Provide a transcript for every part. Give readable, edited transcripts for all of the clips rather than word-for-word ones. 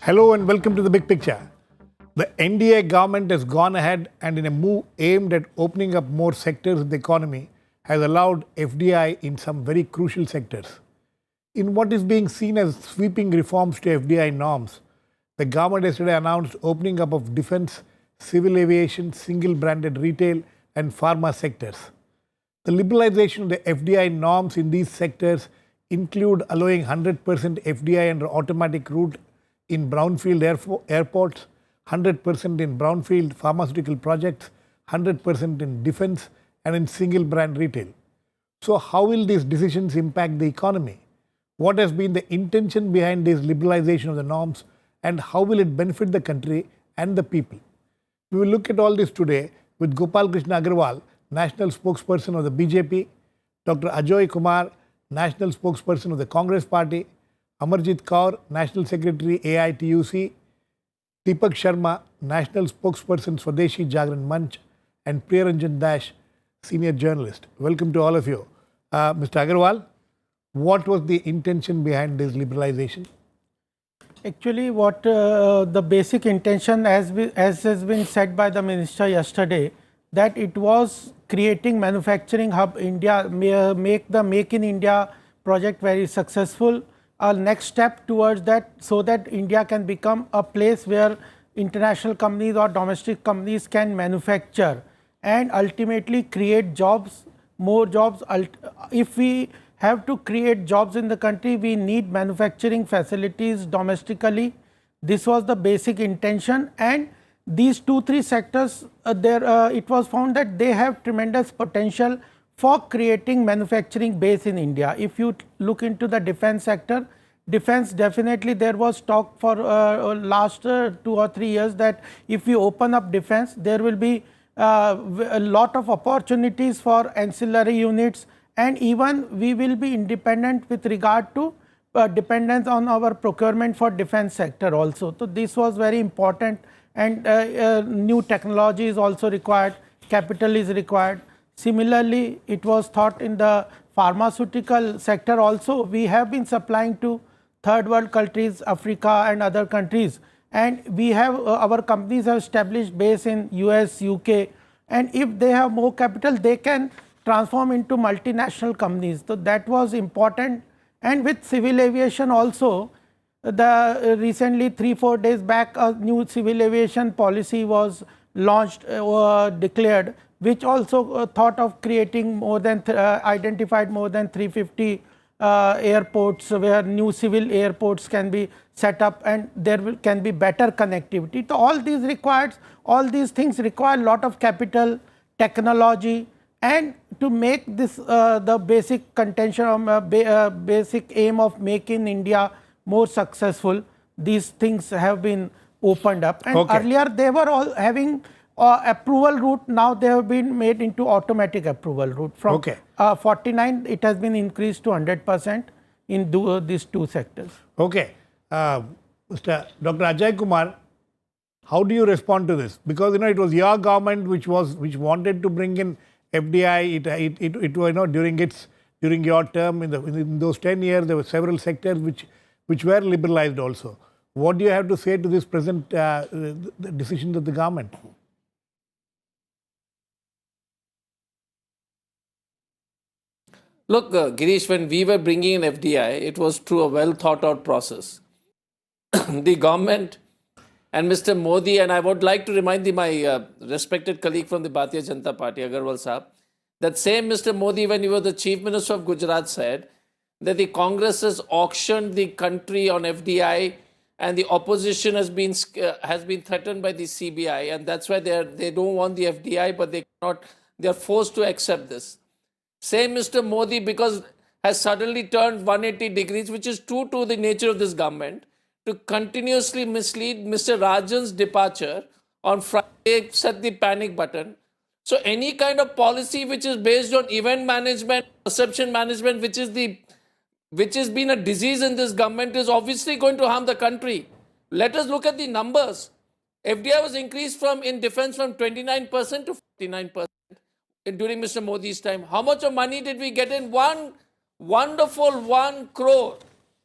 Hello and welcome to the big picture. The NDA government has gone ahead and in a move aimed at opening up more sectors of the economy has allowed FDI in some very crucial sectors. In what is being seen as sweeping reforms to FDI norms, the government yesterday announced opening up of defense, civil aviation, single branded retail and pharma sectors. The liberalization of the FDI norms in these sectors include allowing 100% FDI under automatic route in brownfield airports, 100% in brownfield pharmaceutical projects, 100% in defense and in single brand retail. So how will these decisions impact the economy? What has been the intention behind this liberalization of the norms and how will it benefit the country and the people? We will look at all this today with Gopal Krishna Agarwal, National Spokesperson of the BJP, Dr. Ajoy Kumar, National Spokesperson of the Congress Party, Amarjit Kaur, National Secretary AITUC, Deepak Sharma, National Spokesperson Swadeshi Jagran Manch, and Priyaranjan Dash, Senior Journalist. Welcome to all of you. Mr. Agarwal, what was the intention behind this liberalization? Actually, what the basic intention, as has been said by the minister yesterday, that it was creating manufacturing hub India, make the Make in India project very successful. Our next step towards that, so that India can become a place where international companies or domestic companies can manufacture and ultimately create jobs, more jobs. If we have to create jobs in the country, we need manufacturing facilities domestically. This was the basic intention, and these 2-3 sectors, it was found that they have tremendous potential for creating manufacturing base in India. If you look into the defense sector, defense definitely there was talk for last 2 or 3 years that if we open up defense, there will be a lot of opportunities for ancillary units, and even we will be independent with regard to dependence on our procurement for defense sector also. So this was very important, and new technology is also required, capital is required. Similarly, it was thought in the pharmaceutical sector also. We have been supplying to third world countries, Africa and other countries, and we have our companies have established base in US, UK, and if they have more capital, they can transform into multinational companies. So that was important. And with civil aviation also, the recently 3-4 days back a new civil aviation policy was launched or declared, which also thought of creating more than identified more than 350 airports where new civil airports can be set up, and there can be better connectivity. So all these things require a lot of capital, technology, and to make this the basic contention, basic aim of Make in India more successful, these things have been opened up. And earlier they were all having approval route, now they have been made into automatic approval route. From 49, it has been increased to 100% in these 2 sectors. Okay. Mr. Dr. Ajay Kumar, how do you respond to this? Because it was your government which wanted to bring in FDI. It during your term in those 10 years there were several sectors which were liberalized also. What do you have to say to this present decisions of the government? Look, Girish, when we were bringing in FDI, it was through a well thought out process. The government and Mr. Modi, and I would like to remind my respected colleague from the Bharatiya Janata Party, Agarwal Saab, that same Mr. Modi, when he was the Chief Minister of Gujarat, said that the Congress has auctioned the country on FDI and the opposition has been threatened by the CBI, and that's why they don't want the FDI, but they are forced to accept this. Same Mr. Modi, because has suddenly turned 180 degrees, which is true to the nature of this government, to continuously mislead. Mr. Rajan's departure on Friday set the panic button. So any kind of policy which is based on event management, perception management, which has been a disease in this government, is obviously going to harm the country. Let us look at the numbers. FDI was increased in defense from 29% to 49%. During Mr. Modi's time. How much of money did we get in? One wonderful 1 crore.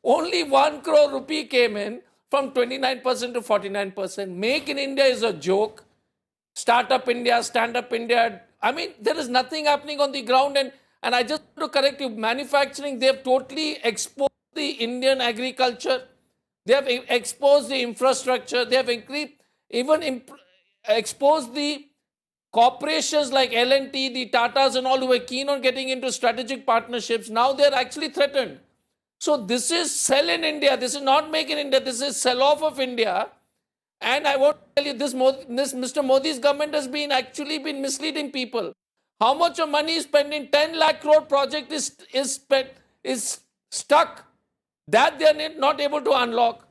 Only 1 crore rupee came in from 29% to 49%. Make in India is a joke. Startup India, Stand Up India. I mean, there is nothing happening on the ground. And I just want to correct you, manufacturing, they have totally exposed the Indian agriculture. They have exposed the infrastructure. They have exposed the corporations like L&T, the Tatas and all who were keen on getting into strategic partnerships. Now they're actually threatened. So this is sell in India. This is not make in India. This is sell off of India. And I want to tell you, this Mr. Modi's government has actually been misleading people. How much of money is spent in 10 lakh crore project is stuck. That they are not able to unlock.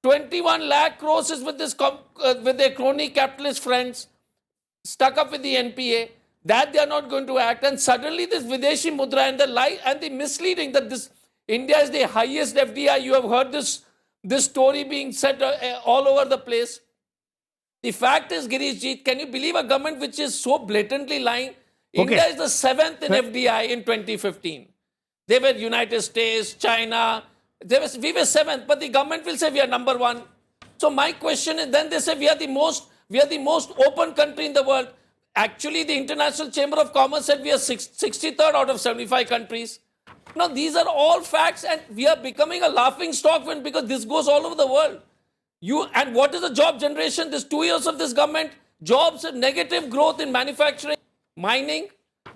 21 lakh crores is with with their crony capitalist friends, stuck up with the NPA. That they are not going to act. And suddenly this Videshi Mudra and the lie and the misleading that this India is the highest FDI. You have heard this story being said all over the place. The fact is, Girishji, can you believe a government which is so blatantly lying? India is the 7th in FDI in 2015. They were United States, China. We were 7th, but the government will say we are number 1. So my question is, then they say we are the most open country in the world. Actually, the International Chamber of Commerce said we are 63rd out of 75 countries. Now, these are all facts, and we are becoming a laughing stock because this goes all over the world. And what is the job generation? This 2 years of this government, jobs and negative growth in manufacturing, mining,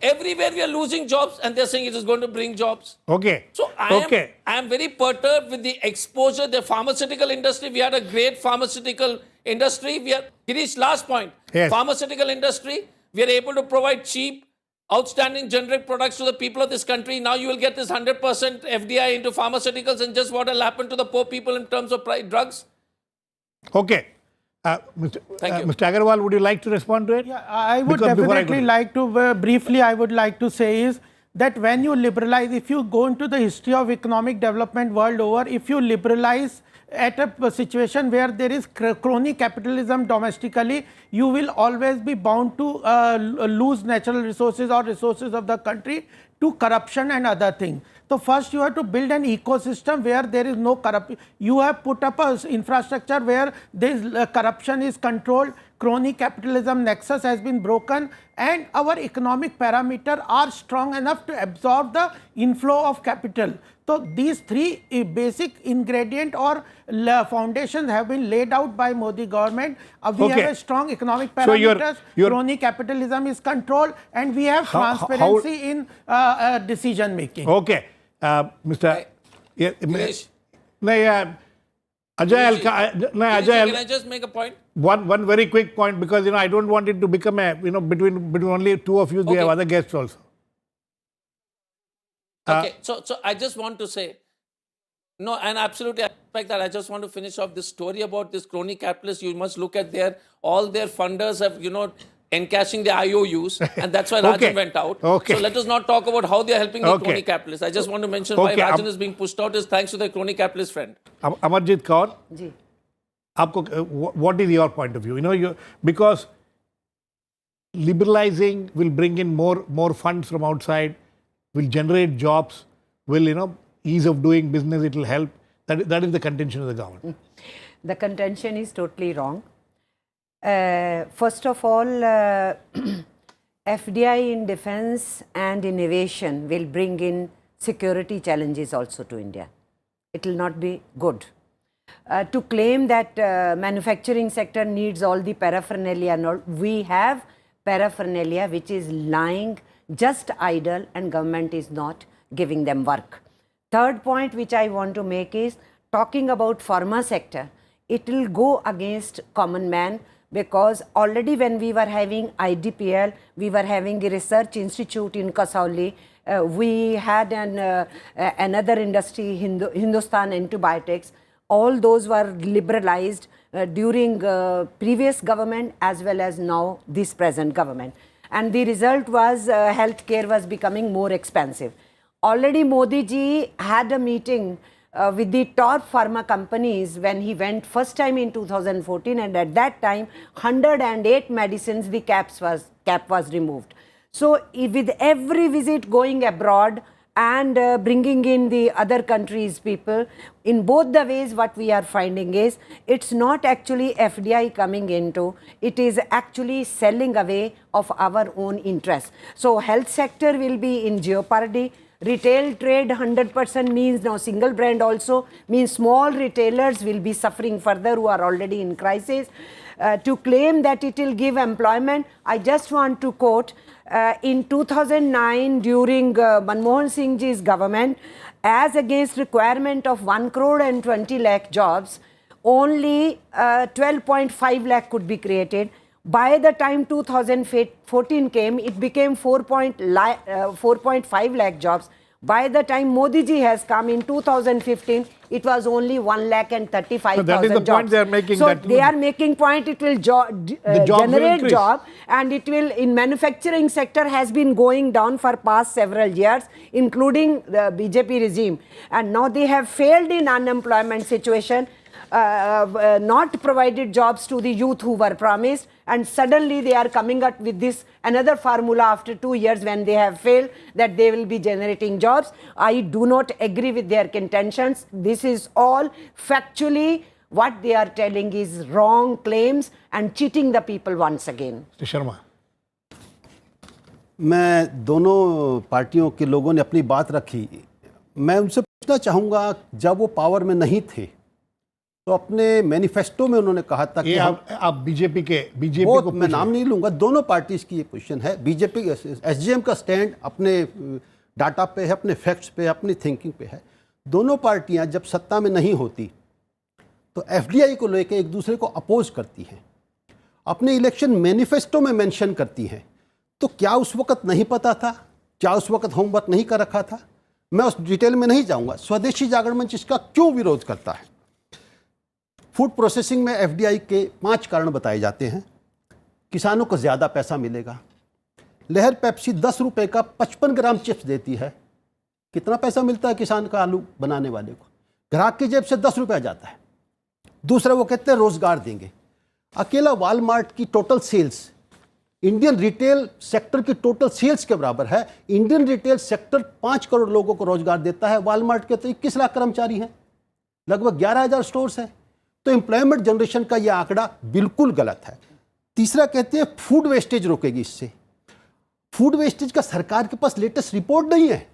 everywhere we are losing jobs, and they're saying it is going to bring jobs. Okay. So I am very perturbed with the exposure, the pharmaceutical industry. We had a great pharmaceutical industry. Girish, last point. Yes. Pharmaceutical industry, we are able to provide cheap, outstanding generic products to the people of this country. Now you will get this 100% FDI into pharmaceuticals, and just what will happen to the poor people in terms of drugs? Okay. Thank you. Mr. Agarwal, would you like to respond to it? Yeah, I would definitely like to, briefly, I would like to say is that when you liberalize, if you go into the history of economic development world over, if you liberalize at a situation where there is crony capitalism domestically, you will always be bound to lose natural resources or resources of the country to corruption and other things. So first you have to build an ecosystem where there is no corruption. You have put up an infrastructure where this corruption is controlled, crony capitalism nexus has been broken, and our economic parameters are strong enough to absorb the inflow of capital. So these three basic ingredient or foundations have been laid out by Modi government. We have a strong economic parameters, crony capitalism is controlled, and we have transparency in decision making. Okay. Mr. Girish, Ajay, can I just make a point? One very quick point, because I don't want it to become a between only two of you. We have other guests also. Okay, so I just want to say, no, and absolutely I respect that. I just want to finish off this story about this crony capitalists. You must look at all their funders have, encashing the IOUs, and that's why Rajan went out. Okay. So let us not talk about how they are helping the crony capitalists. I just want to mention why Rajan is being pushed out is thanks to their crony capitalist friend. Amarjit Kaur, ji. what is your point of view? Because liberalizing will bring in more funds from outside, will generate jobs, will ease of doing business. It will help. That is the contention of the government. The contention is totally wrong. First of all, FDI in defense and innovation will bring in security challenges also to India. It will not be good. To claim that manufacturing sector needs all the paraphernalia, we have paraphernalia which is lying just idle, and government is not giving them work. Third point which I want to make is talking about pharma sector. It will go against common man, because already when we were having IDPL, we were having a research institute in Kasauli, we had another industry, Hindustan Antibiotics. All those were liberalized during previous government as well as now this present government. And the result was healthcare was becoming more expensive. Already Modi ji had a meeting with the top pharma companies when he went first time in 2014, and at that time 108 medicines the cap was removed. So with every visit going abroad, and bringing in the other countries' people. In both the ways, what we are finding is it's not actually FDI coming into, it is actually selling away of our own interests. So health sector will be in jeopardy. Retail trade 100% means now single brand also means small retailers will be suffering further who are already in crisis. To claim that it will give employment, I just want to quote, in 2009 during Manmohan Singh ji's government, as against requirement of 1 crore and 20 lakh jobs, only 12.5 lakh could be created. By the time 2014 came, it became 4.5 lakh jobs. By the time Modi ji has come in 2015, it was only 1,35,000 So that is the jobs. point they are making. So that they are making point it will jobs will generate increase. job, and it will in manufacturing sector has been going down for past several years, including the BJP regime, and now they have failed in unemployment situation. Not provided jobs to the youth who were promised, and suddenly they are coming up with this another formula after 2 years when they have failed that they will be generating jobs. I do not agree with their contentions. This is all factually what they are telling is wrong claims and cheating the people once again. Mr. Sharma. मैं दोनों पार्टियों के लोगों ने अपनी बात रखी। मैं उनसे पूछना चाहूँगा, जब वो पावर में नहीं थे तो अपने मैनिफेस्टो में उन्होंने कहा था कि आप बीजेपी वो को मैं नाम नहीं लूंगा, दोनों पार्टीज की ये पोजीशन है। बीजेपी एसडीएम का स्टैंड अपने डाटा पे है, अपने फैक्ट्स पे है, अपनी थिंकिंग पे है। दोनों पार्टियां जब सत्ता में नहीं होती तो एफडीआई को लेकर एक दूसरे को अपोज करती हैं, अपने इलेक्शन मैनिफेस्टो में मेंशन करती हैं। तो क्या उस वक्त नहीं पता था? क्या उस वक्त होमवर्क नहीं कर रखा था? मैं उस डिटेल में नहीं जाऊंगा। स्वदेशी जागरण मंच इसका क्यों विरोध करता है? फूड प्रोसेसिंग में एफडीआई के 5 कारण बताए जाते हैं। किसानों को ज़्यादा पैसा मिलेगा। लहर पेप्सी 10 रुपए का 55 ग्राम चिप्स देती है। कितना पैसा मिलता है किसान का आलू बनाने वाले को? ग्राहक की जेब से 10 रुपया जाता है। दूसरा, वो कहते हैं रोजगार देंगे। अकेला वॉलमार्ट की total sales Indian retail sector की टोटल सेल्स के बराबर है। इंडियन रिटेल सेक्टर 5 करोड़ लोगों को रोजगार देता है। वॉलमार्ट के तो 21 लाख कर्मचारी हैं, लगभग 11,000 स्टोर्स हैं। तो एम्प्लॉयमेंट जनरेशन का यह आंकड़ा बिल्कुल गलत है। तीसरा, कहते हैं फूड वेस्टेज रोकेगी इससे। फूड वेस्टेज का सरकार के पास लेटेस्ट रिपोर्ट नहीं है।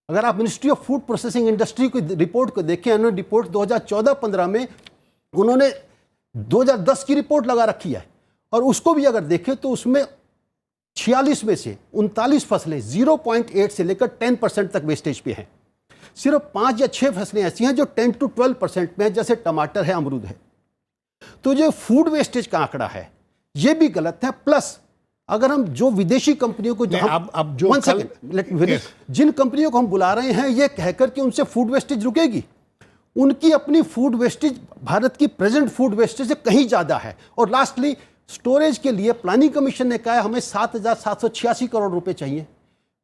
अगर आप ministry of food processing industry की रिपोर्ट को देखें, एनुअल रिपोर्ट 2014-15 में उन्होंने 2010 की रिपोर्ट लगा रखी है, और उसको भी अगर देखें तो उसमें 46 में से 39 फसलें 0.8 से लेकर 10% तक वेस्टेज पे हैं। सिर्फ 5 या 6 फसलें ऐसी हैं जो 10 to 12% में, जैसे टमाटर है, अमरूद है। तो जो फूड वेस्टेज का आंकड़ा है ये भी गलत है। प्लस अगर हम जो विदेशी कंपनियों को जिन कंपनियों को हम बुला रहे हैं ये कहकर कि उनसे फूड वेस्टेज रुकेगी, उनकी अपनी फूड वेस्टेज भारत की प्रेजेंट फूड वेस्टेज से कहीं ज़्यादा है। और लास्टली, स्टोरेज के लिए प्लानिंग कमीशन ने कहा है हमें 7,786 करोड़ रुपए चाहिए।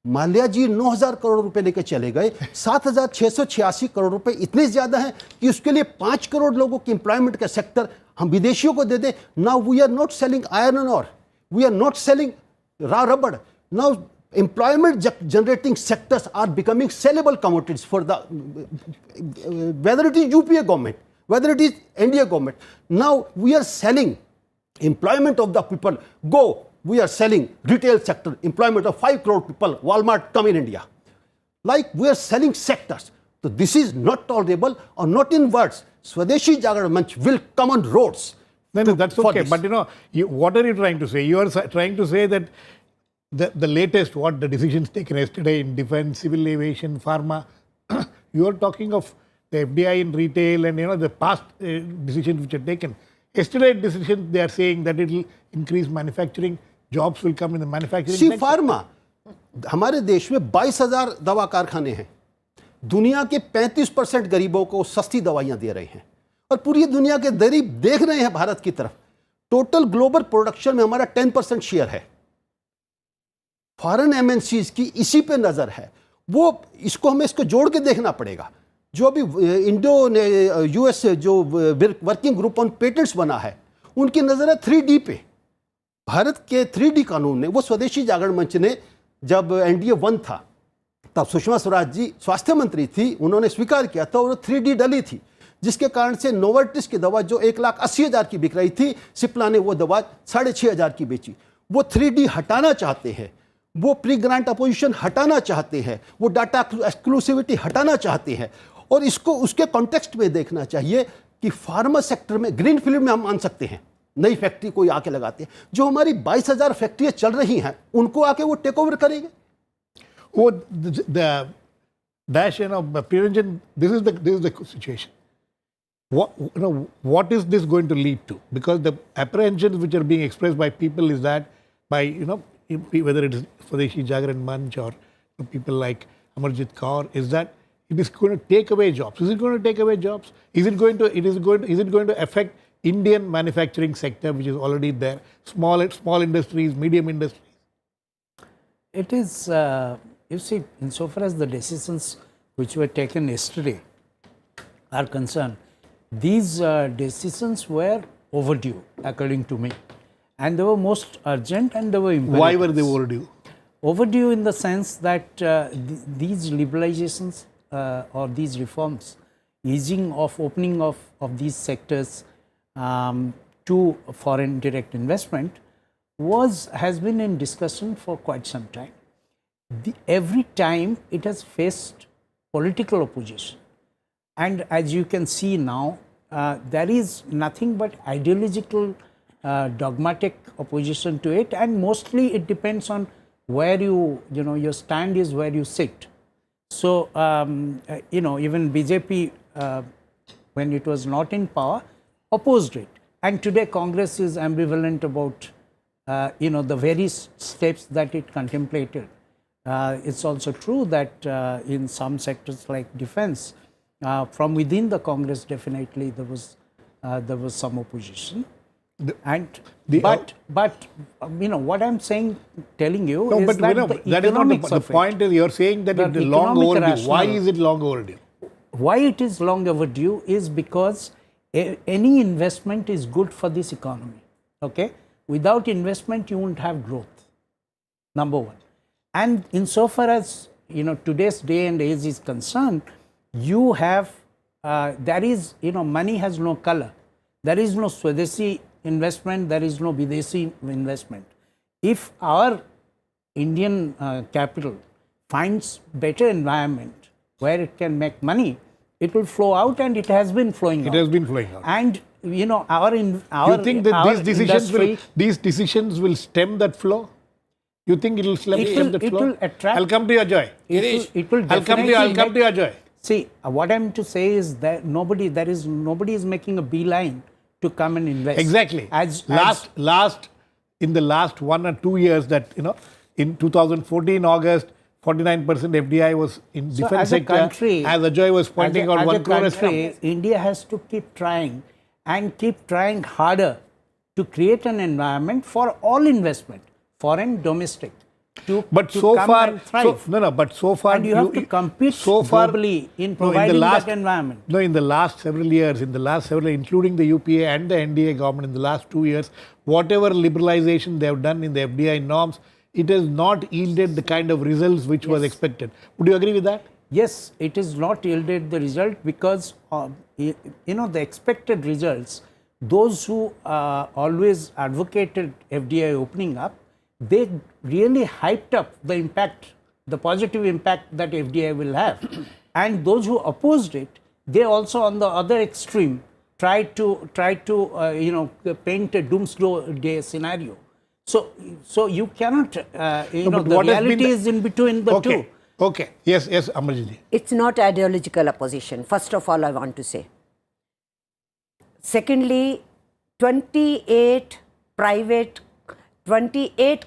माल्या जी 9,000 करोड़ रुपए लेकर चले गए। 7,686 करोड़ रुपए इतने ज़्यादा हैं कि उसके लिए 5 करोड़ लोगों की एम्प्लॉयमेंट का सेक्टर हम विदेशियों को दे दें। Now we are not selling iron और we are not selling raw rubber. Now employment generating sectors are becoming sellable commodities for the whether it is UPA government, whether it is NDA government. Now we are selling employment of the people. We are selling retail sector employment of 5 crore people. Walmart come in India, like we are selling sectors. So this is not tolerable, or not in words. Swadeshi Jagaran Manch will come on roads. No, that's okay. But what are you trying to say? You are trying to say that the latest, what the decisions taken yesterday in defense, civil aviation, pharma, you are talking of the FDI in retail and the past decisions which are taken. Yesterday decisions, they are saying that it will increase manufacturing, jobs will come in the manufacturing sector. Pharma, हमारे देश में 22,000 दवा कारखाने हैं। दुनिया के 35% गरीबों को सस्ती दवाइयां दे रहे हैं, और पूरी दुनिया के गरीब देख रहे हैं भारत की तरफ। टोटल ग्लोबल प्रोडक्शन में हमारा 10% शेयर है। फॉरेन एमएनसीज की इसी पे नजर है। वो हमें इसको जोड़ के देखना पड़ेगा। जो अभी इंडो यूएस जो वर्किंग ग्रुप ऑन पेटेंट्स बना है, उनकी नजर है 3D पे। भारत के 3D कानून ने, वो स्वदेशी जागरण मंच ने जब NDA 1 था तब सुषमा स्वराज जी स्वास्थ्य मंत्री थी, उन्होंने स्वीकार किया था, और 3D डली थी, जिसके कारण से नोवर्टिस की दवा जो 1,80,000 की बिक रही थी, सिप्ला ने वो दवा 6,500 की बेची। वो 3D हटाना चाहते हैं, वो प्री ग्रांट अपोजिशन हटाना चाहते हैं, वो डाटा एक्सक्लूसिविटी हटाना चाहते हैं। और इसको उसके कॉन्टेक्स्ट में देखना चाहिए कि फार्मा सेक्टर में ग्रीन फील्ड में हम मान सकते हैं, नई फैक्ट्री कोई आके लगाते हैं, जो हमारी 22,000 फैक्ट्रियाँ चल रही हैं उनको आके वो टेक ओवर करेंगे। Oh, the dash, prevention. This is the situation. What is this going to lead to? Because the apprehensions which are being expressed by people is that by whether it is Swadeshi Jagran Manch or people like Amarjit Kaur, is that it is going to take away jobs. Is it going to take away jobs? Is it going to affect Indian manufacturing sector, which is already there? Small industries, medium industries. It is, you see, insofar as the decisions which were taken yesterday are concerned, these decisions were overdue, according to me. And they were most urgent and they were imperative. Why were they overdue? Overdue in the sense that these liberalizations or these reforms, easing of opening of these sectors to foreign direct investment has been in discussion for quite some time. Every time it has faced political opposition, and as you can see now, there is nothing but ideological, dogmatic opposition to it, and mostly it depends on where your stand is, where you sit. So, even BJP, when it was not in power, opposed it, and today Congress is ambivalent about the various steps that it contemplated. It's also true that in some sectors like defense, from within the Congress, definitely there was some opposition. But what I'm saying, telling you No, is but that that is not economics the of point. Is you're saying that The it is long economic overdue. Why rationale. is it long overdue? Why it is long overdue is because any investment is good for this economy. Okay, without investment you won't have growth. Number one, and insofar as today's day and age is concerned, you have there is money has no color. There is no Swadeshi investment. There is no Videshi investment. If our Indian capital finds better environment where it can make money, it will flow out, and it has been flowing out. It has been flowing out. And our You think that these decisions will stem that flow? You think it will stem that flow? It will attract. I'll come to your joy. It will I'll come to your joy. See, what I'm to say is that nobody is making a beeline to come and invest. Exactly. In the last 1 or 2 years, that in 2014 August, 49% FDI was in So defense as a sector. country, As Ajoy was pointing out, as 1 a crore has come. country, India has to keep trying and keep trying harder to create an environment for all investment, foreign, domestic, to So come far, and thrive. but so far, And you have to compete globally in providing that environment. No, in the last several years, including the UPA and the NDA government, in the last 2 years, whatever liberalization they have done in the FDI norms, it has not yielded the kind of results which was expected. Would you agree with that? Yes, it is not yielded the result because the expected results, those who always advocated FDI opening up, they really hyped up the impact, the positive impact that FDI will have. And those who opposed it, they also on the other extreme tried to paint a doomsday scenario. So you cannot, but the what has been reality the- is in between the two. Okay. Yes, Amarjit ji. It's not ideological opposition, first of all, I want to say. Secondly, 28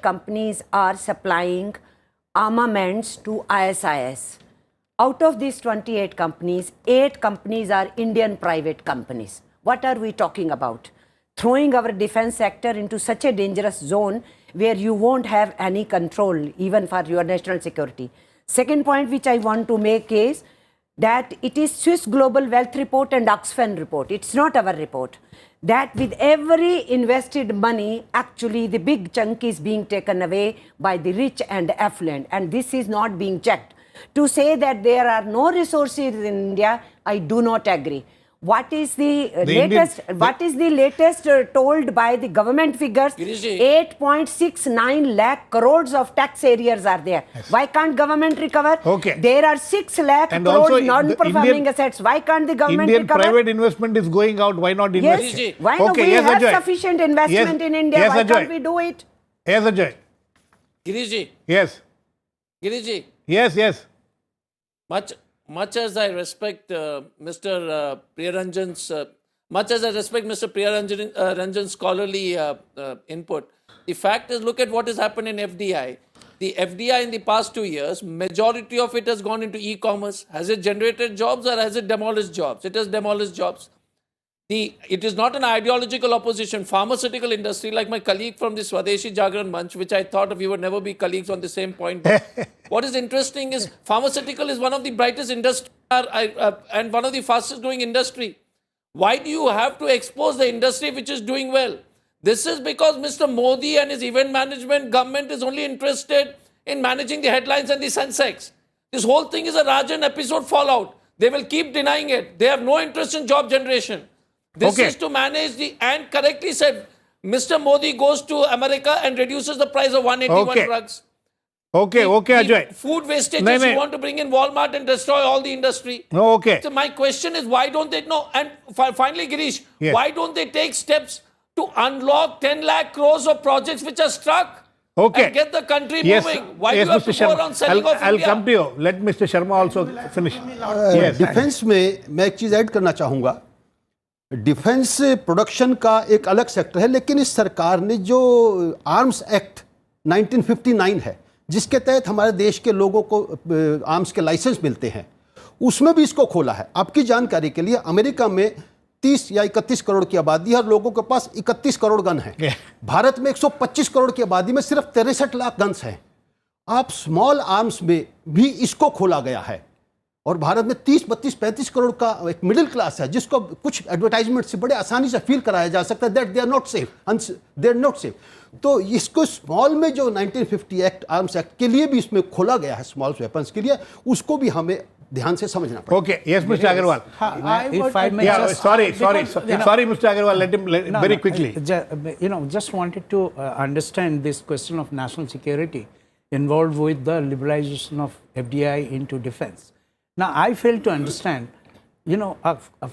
companies are supplying armaments to ISIS. Out of these 28 companies, 8 companies are Indian private companies. What are we talking about? Throwing our defense sector into such a dangerous zone where you won't have any control even for your national security. Second point which I want to make is that it is Swiss Global Wealth Report and Oxfam report. It's not our report. That with every invested money, actually the big chunk is being taken away by the rich and affluent, and this is not being checked. To say that there are no resources in India, I do not agree. What is the, latest? What is the latest told by the government figures? Girishji. 8.69 lakh crores of tax arrears are there. Why can't government recover? Okay. There are 6 lakh And also crores the non-performing Indian- assets. Why can't the government Indian recover? private investment is going out. Why not invest? Yes. Girishji. Why not? Okay, We yes, have Ajay. sufficient investment Yes. in India. Yes, Why Ajay. can't we do it? Yes, Ajay. Girishji, Yes. Girishji, Yes. much as I respect Mr. Priyaranjan's much as I respect Mr. Ranjan's scholarly input, the fact is, look at what has happened in FDI. The FDI in the past 2 years, majority of it has gone into e-commerce. Has it generated jobs or has it demolished jobs? It has demolished jobs. It is not an ideological opposition. Pharmaceutical industry, like my colleague from the Swadeshi Jagran Manch, which I thought we would never be colleagues on the same point. But what is interesting is pharmaceutical is one of the brightest industry and one of the fastest growing industry. Why do you have to expose the industry which is doing well? This is because Mr. Modi and his event management government is only interested in managing the headlines and the Sensex. This whole thing is a Rajan episode fallout. They will keep denying it. They have no interest in job generation. This Okay. is to manage and correctly said, Mr. Modi goes to America and reduces the price of 181 Okay. drugs. Okay, The Ajay. Food wastages, No, no. you want to bring in Walmart and destroy all the industry. No, okay. So my question is, why don't they know? And finally, Girish, Yes. why don't they take steps to unlock 10 lakh crores of projects which are stuck? Okay. And get the country Yes, moving. Why yes, do you have Mr. to go Sharma. around selling off I'll India? come to you. Let Mr. Sharma also finish. Yes. Defence में मैं एक चीज़ add करना चाहूँगा. Defence production का एक अलग sector है, लेकिन इस सरकार ने जो आर्म्स एक्ट 1959 है, जिसके तहत हमारे देश के लोगों को आर्म्स के लाइसेंस मिलते हैं, उसमें भी इसको खोला है. आपकी जानकारी के लिए अमेरिका में 30 या 31 करोड़ की आबादी है और लोगों के पास 31 करोड़ गन है. भारत में 125 करोड़ की आबादी में सिर्फ 63 लाख गन्स हैं. आप स्मॉल आर्म्स में भी इसको खोला गया है और भारत में 30, 32, 35 करोड़ का एक मिडिल क्लास है जिसको कुछ एडवर्टाइजमेंट से बड़े आसानी से फील कराया जा सकता है that they are not safe, they are not safe. तो इसको स्मॉल में जो 1950 एक्ट आर्म्स एक्ट के लिए भी इसमें खोला गया है स्मॉल वेपन्स के लिए, उसको भी हमें ध्यान से समझना पड़ेगा. Okay. Yes, Mr. Agarwal. If I may Yeah, just, sorry, because- Mr. Agarwal. Let him No, very no, quickly. Just wanted to understand this question of national security involved with the liberalization of FDI into defense. Now, I fail to understand,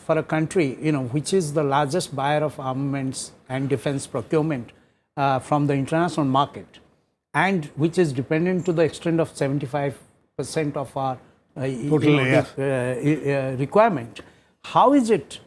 for a country, which is the largest buyer of armaments and defense procurement from the international market, and which is dependent to the extent of 75% of our Totally, yes. requirement. How is it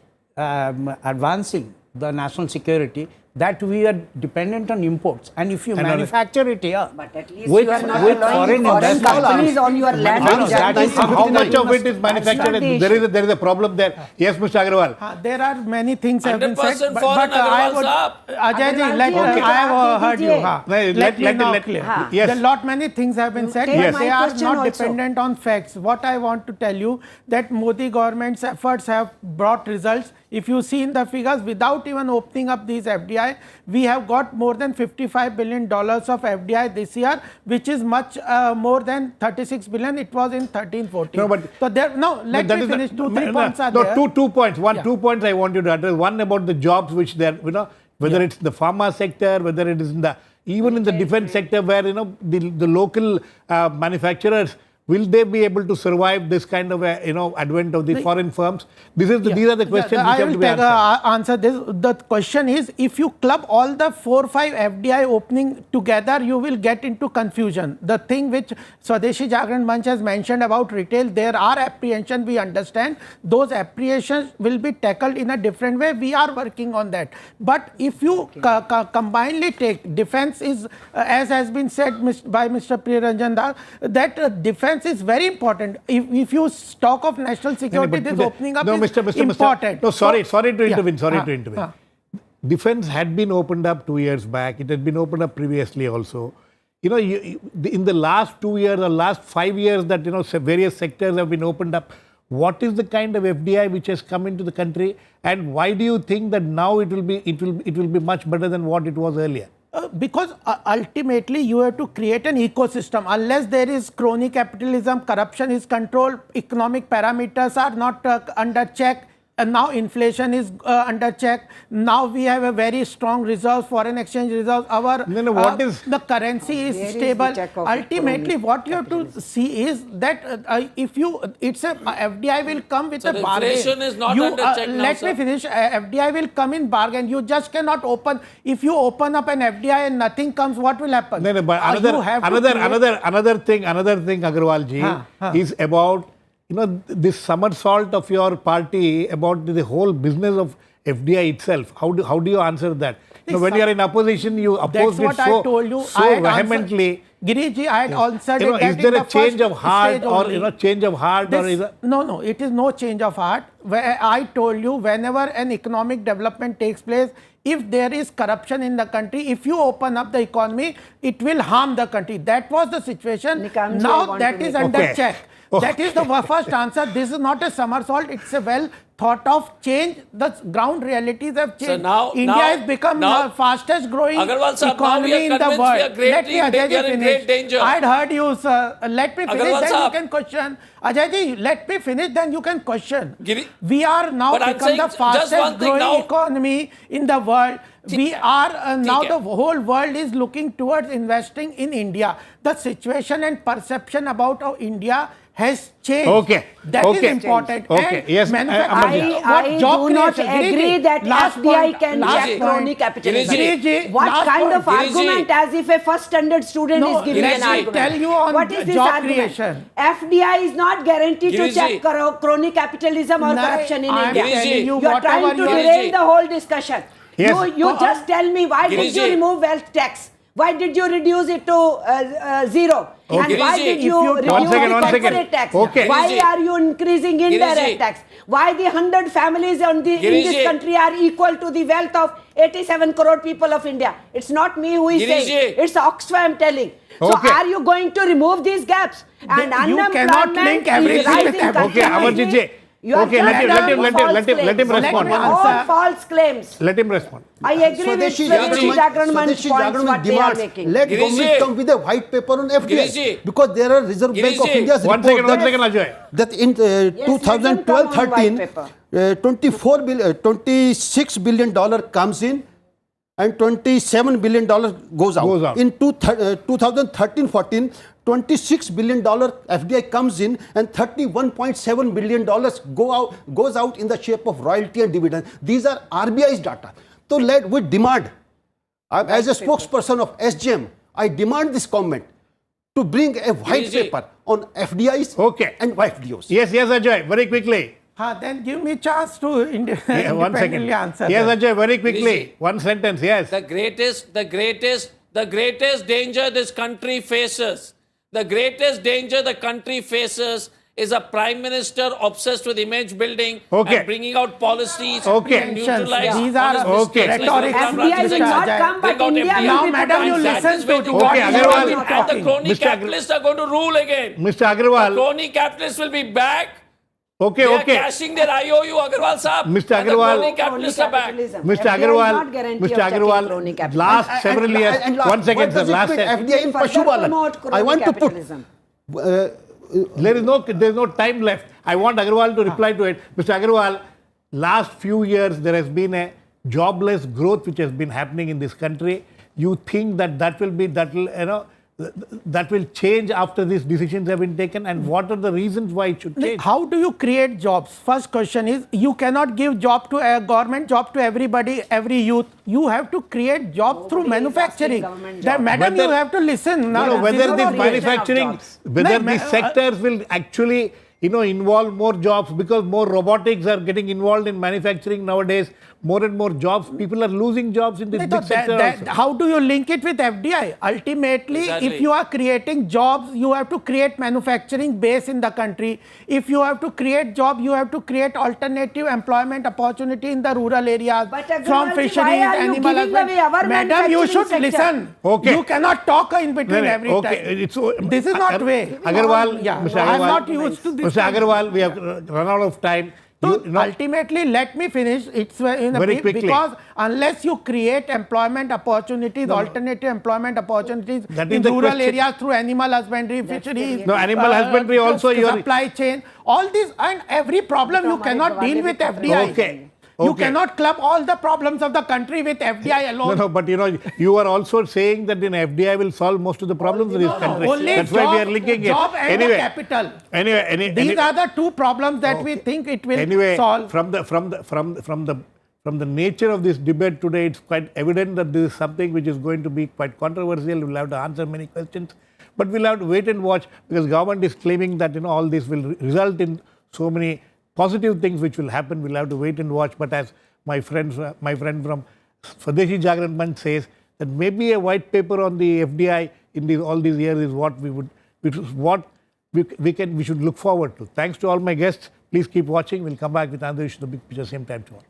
advancing the national security that we are dependent on imports? And if you manufacture it here But at least with, you are not with allowing foreign foreign investment, companies on your land. How, and that is justice. how much of it is manufactured? That's the There is a problem there. Yes, Mr. Agarwal. There are many things have been said, 100% but foreign I Agarwal would, Saab. Ajay ji, Agarwal let, ji, okay. I have heard you. No, Let me now let- clear. yes. There lot many things have been said, Take but my they are question not also. dependent on facts. What I want to tell you that Modi government's efforts have brought results. If you see in the figures, without even opening up these FDI, we have got more than $55 billion of FDI this year, which is much more than 36 billion. It was in 13-14. No, but- so there, no, let That me is the- finish. Two-three points are no, there. two points. Yeah. 2 points I want you to address. One about the jobs which they're, whether it's the pharma sector, whether it is in the, even in the defense sector where, the local manufacturers, will they be able to survive this kind of, advent of the foreign firms? These are the questions which I have to will be answered. answer this. The question is, if you club all the 4-5 FDI opening together, you will get into confusion. The thing which Swadeshi Jagran Manch has mentioned about retail, there are apprehensions, we understand. Those apprehensions will be tackled in a different way. We are working on that. But if you combinedly take, defense is, as has been said by Mr. Priyaranjan Dar, that defense is very important. If you talk of national security, this opening up is important. No, sorry to intervene. Yeah. Sorry to intervene. Defense had been opened up 2 years back. It had been opened up previously also. In the last 2 years or last 5 years that, various sectors have been opened up, what is the kind of FDI which has come into the country, and why do you think that now it will be much better than what it was earlier? Because ultimately you have to create an ecosystem. Unless there is crony capitalism, corruption is controlled, economic parameters are not under check, and now inflation is under check. Now we have a very strong reserve, foreign exchange reserve. Our No, what is- the currency is Where is the stable. check of Ultimately, crony what you have to see is that if you, it's a FDI will come with So a the bargain. inflation is not You, under check now, let sir. me finish. FDI will come in bargain. You just cannot open. If you open up an FDI and nothing comes, what will happen? No, but You have to create- another thing, Agarwal ji, is about this somersault of your party about the whole business of FDI itself. How do you answer that? When you are in opposition, you oppose That's it what I told you. so I had vehemently. Giriji, I had answered it. Is that there in a the change first of heart stage or only. change of heart or is No, it is no change of heart. Where I told you, whenever an economic development takes place, if there is corruption in the country, if you open up the economy, it will harm the country. That was the situation. Nikamji, I Now want that to is make- under Okay. check. That is the first answer. This is not a somersault. It's a well thought of change. The ground realities have changed. now- India now- has become now- the fastest growing Agarwal sir, now we economy are in the convinced world. we are greatly Let me we Ajay are ji in finish. great danger. I'd heard you, sir. Let me finish, Agarwal then sir. you can question. Ajay ji, let me finish, then you can question. Giri- We are now But I'm become saying the just one fastest thing growing now. economy in the world. We are now hai. the whole world is looking towards investing in India. The situation and perception about how India has changed. Okay. That is Okay. important. Okay. And Yes, manufacturing- Amarjit. what I job do not creation? agree Giriji, that last FDI point, can last check point. crony capitalism. Giriji, What last kind of point. argument as if a first standard student No, is giving let an me argument? tell you on What is this job argument? creation. FDI is not guaranteed to Giriji. check crony capitalism or No, corruption in I'm India. telling you You are whatever trying to you are- derail the whole discussion. Yes. You just tell me, why did you Giriji. remove wealth tax? Why did you reduce it to zero? And why Giriji. did If you you reduce One second, the one second. corporate tax? Okay. Why Giriji. are you increasing indirect Giriji. tax? Why the 100 families in this Giriji. country are equal to the wealth of 87 crore people of India? It's not me who is Giriji. saying. It's Oxfam telling. So Okay. are you going to remove these gaps? And You cannot unemployment link is everything rising with FDI. Okay, Amarjit ji. You are Okay, just let him making false let him claims. respond. All false claims. Let him respond. I agree with Swadeshi Swadeshi Jagran Swadeshi points Jagran what they are demands, making. let Giriji. government come with a white paper on FDI. Giriji. Because there are Reserve Bank of Giriji. India's One report second, Ajay. that in let them come on 2012-13, white paper. 26 billion dollar comes in and 27 billion dollar goes out. Goes out. In 2013-14, 26 billion dollar FDI comes in and 31.7 billion dollars goes out in the shape of royalty and dividend. These are RBI's data. So we demand, as a spokesperson of SGM, I demand this government to bring a white Giriji. paper on FDIs Okay. and YFDOs. Yes, Ajay, very quickly. Then give me chance to Yeah, one second. independently answer. Yes, that. Ajay, very quickly. Giriji. One sentence, yes. The greatest danger this country faces, the greatest danger the country faces is a prime minister obsessed with image building Okay. and bringing out policies Okay. to neutralize These are honest okay. mistakes rhetoric. like FDI will Mr. not Ajay. come, but Bring out India FDI. will Now, be madam, you put on That listen is to when you what Okay, you want Agarwal. are and the talking. crony Mr. Agar- capitalists are going to rule again. Mr. The Agarwal. crony capitalists will be back. Okay, They are okay. cashing their IOU, Agarwal Saab. Mr. And the Agarwal. crony capitalists are back. capitalism. Mr. FDI is not Agarwal, guarantee Mr. of checking crony Agarwal, capitalism. last several years, And last, one second, what sir, does it last mean, second. FDI in Further Pashupalan. promote crony I want to put capitalism. There's no time left. I want Agarwal to reply to it. Mr. Agarwal, last few years there has been a jobless growth which has been happening in this country. You think that will change after these decisions have been taken, and what are the reasons why it should change? How do you create jobs? First question is, you cannot give job to a government job to everybody, every youth. You have to create job through Nobody is manufacturing. asking government That, job. madam, Whether- you have to listen. No, Now, whether this this is not creation of manufacturing, jobs. whether No, these sectors will actually, involve more jobs, because more robotics are getting involved in manufacturing nowadays. More and more jobs. People are losing jobs in this big sector also. How do you link it with FDI? Ultimately, Exactly. if you are creating jobs, you have to create manufacturing base in the country. If you have to create job, you have to create alternative employment opportunity in the rural areas. But Agarwal from ji, fisheries, why are you animal giving husband. away our Madam, you should manufacturing sector? listen. Okay. You cannot talk in between No, every okay. time. This is not way. Agarwal, Yeah, Mr. I'm Agarwal, not used to this. Mr. Agarwal, we have run out of time. So You know- ultimately, let me finish. It's in a Very big- quickly. because unless you create employment opportunities, alternative employment opportunities That is in the rural question. areas through animal husbandry, fisheries, No, animal husbandry also you are- supply chain, all these and every problem you cannot deal with FDI. Okay. You Okay. cannot club all the problems of the country with FDI alone. No, but you are also saying that FDI will solve most of the problems in this country. Only That's why we are job- linking it. job and the Anyway, capital. Anyway, These are the two problems that we think it will anyway, solve. from the nature of this debate today, it's quite evident that this is something which is going to be quite controversial. We'll have to answer many questions, but we'll have to wait and watch, because government is claiming that all this will result in so many positive things which will happen. We'll have to wait and watch. But as my friend from Swadeshi Jagran Manch says, that maybe a white paper on the FDI in all these years is what we should look forward to. Thanks to all my guests. Please keep watching. We'll come back with another issue, The Big Picture, same time tomorrow.